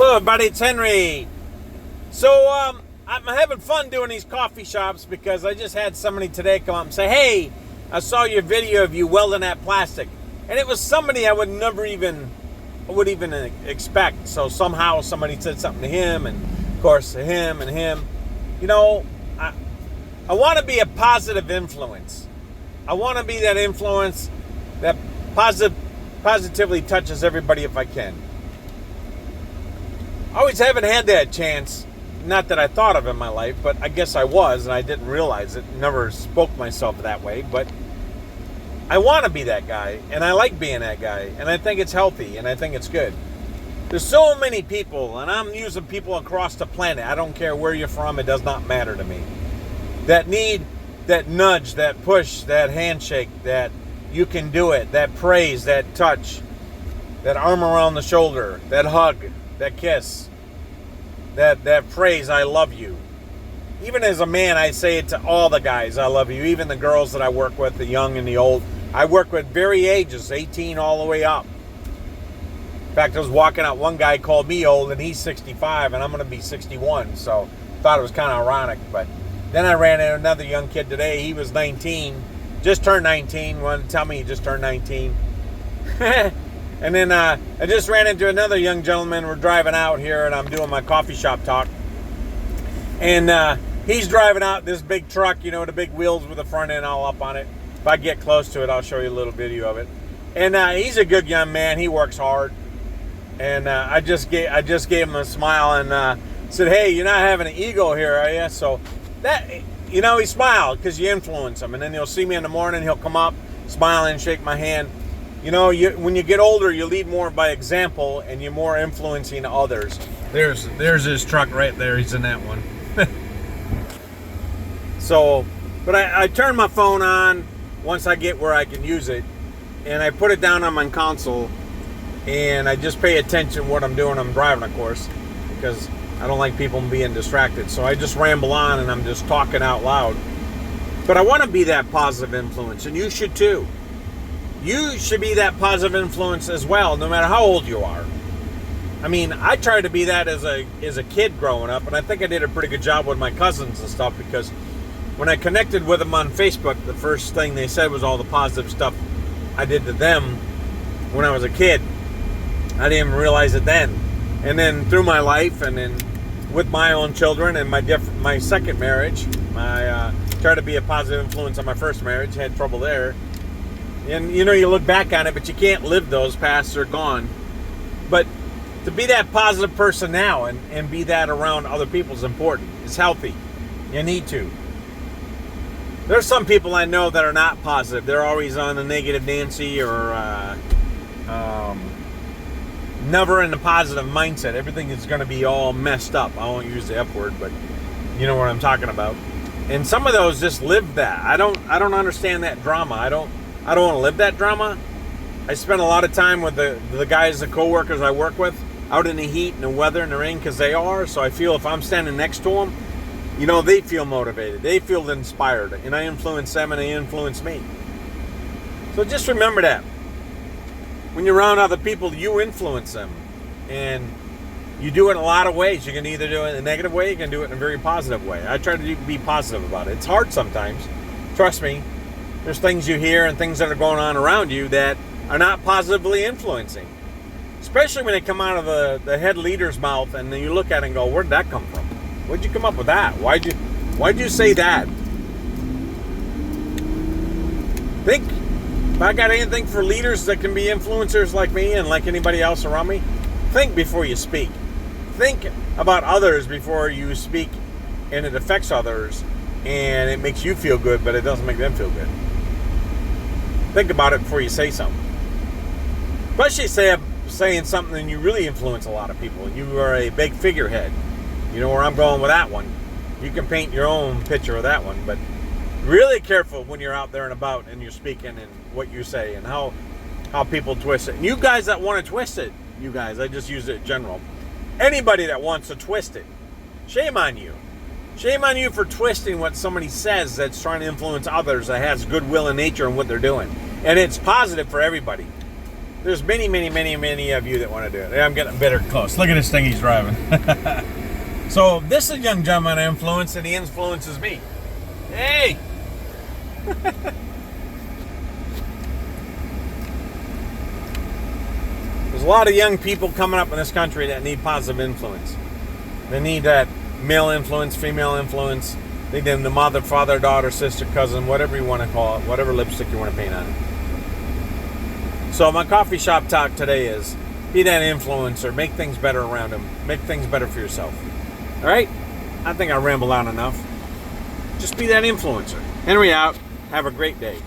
Hello, everybody. It's Henry. So, I'm having fun doing these coffee shops because I just had somebody today come up and say, "Hey, I saw your video of you welding that plastic," and it was somebody I would even expect. So somehow somebody said something to him, and of course him and him. You know, I want to be a positive influence. I want to be that influence that positively touches everybody if I can. I always haven't had that chance. Not that I thought of in my life, but I guess I was, and I didn't realize it. Never spoke myself that way, but I want to be that guy, and I like being that guy, and I think it's healthy, and I think it's good. There's so many people, and I'm using people across the planet. I don't care where you're from. It does not matter to me. That need that nudge, that push, that handshake, that you can do it, that praise, that touch, that arm around the shoulder, that hug, that kiss, that phrase, "I love you." Even as a man, I say it to all the guys, "I love you." Even the girls that I work with, the young and the old. I work with very ages, 18 all the way up. In fact, I was walking out, one guy called me old, and he's 65, and I'm going to be 61, so thought it was kind of ironic. But then I ran into another young kid today. He was 19, just turned 19, wanted to tell me he just turned 19. And then I just ran into another young gentleman. We're driving out here, and I'm doing my coffee shop talk. And he's driving out this big truck, you know, the big wheels with the front end all up on it. If I get close to it, I'll show you a little video of it. And he's a good young man. He works hard. And I just gave him a smile and said, "Hey, you're not having an ego here, are you?" So that, you know, he smiled because you influence him. And then he'll see me in the morning. He'll come up, smile and shake my hand. You know, when you get older, you lead more by example, and you're more influencing others. There's his truck right there. He's in that one. So, but I turn my phone on once I get where I can use it, and I put it down on my console, and I just pay attention to what I'm doing. I'm driving, of course, because I don't like people being distracted. So I just ramble on, and I'm just talking out loud. But I want to be that positive influence, and you should too. You should be that positive influence as well, no matter how old you are. I mean, I tried to be that as a kid growing up, and I think I did a pretty good job with my cousins and stuff, because when I connected with them on Facebook, the first thing they said was all the positive stuff I did to them when I was a kid. I didn't even realize it then. And then through my life, and then with my own children and my second marriage, I tried to be a positive influence on my first marriage, had trouble there. And, you know, you look back on it, but you can't live those. Pasts are gone. But to be that positive person now and be that around other people is important. It's healthy. You need to. There's some people I know that are not positive. They're always on the negative Nancy or never in the positive mindset. Everything is going to be all messed up. I won't use the F word, but you know what I'm talking about. And some of those just live that. I don't understand that drama. I don't want to live that drama. I spend a lot of time with the guys, the co-workers I work with, out in the heat and the weather and the rain, because they are. So I feel if I'm standing next to them, you know, they feel motivated. They feel inspired. And I influence them, and they influence me. So just remember that. When you're around other people, you influence them. And you do it in a lot of ways. You can either do it in a negative way, you can do it in a very positive way. I try to be positive about it. It's hard sometimes. Trust me. There's things you hear and things that are going on around you that are not positively influencing. Especially when they come out of the head leader's mouth, and then you look at it and go, "Where did that come from? Where'd you come up with that? Why'd you say that?" Think, if I got anything for leaders that can be influencers like me and like anybody else around me, think before you speak. Think about others before you speak, and it affects others, and it makes you feel good, but it doesn't make them feel good. Think about it before you say something. Especially saying something and you really influence a lot of people. You are a big figurehead. You know where I'm going with that one. You can paint your own picture of that one, but really careful when you're out there and about and you're speaking and what you say and how people twist it. And you guys that want to twist it, you guys, I just use it in general. Anybody that wants to twist it, shame on you. Shame on you for twisting what somebody says that's trying to influence others, that has goodwill in nature and what they're doing. And it's positive for everybody. There's many, many, many, many of you that want to do it. Yeah, I'm getting better close. Look at this thing he's driving. So this is a young gentleman I influence, and he influences me. Hey! There's a lot of young people coming up in this country that need positive influence. They need that male influence, female influence. They need the mother, father, daughter, sister, cousin, whatever you want to call it, whatever lipstick you want to paint on it. So my coffee shop talk today is, be that influencer. Make things better around them. Make things better for yourself. All right? I think I rambled on enough. Just be that influencer. Henry out. Have a great day.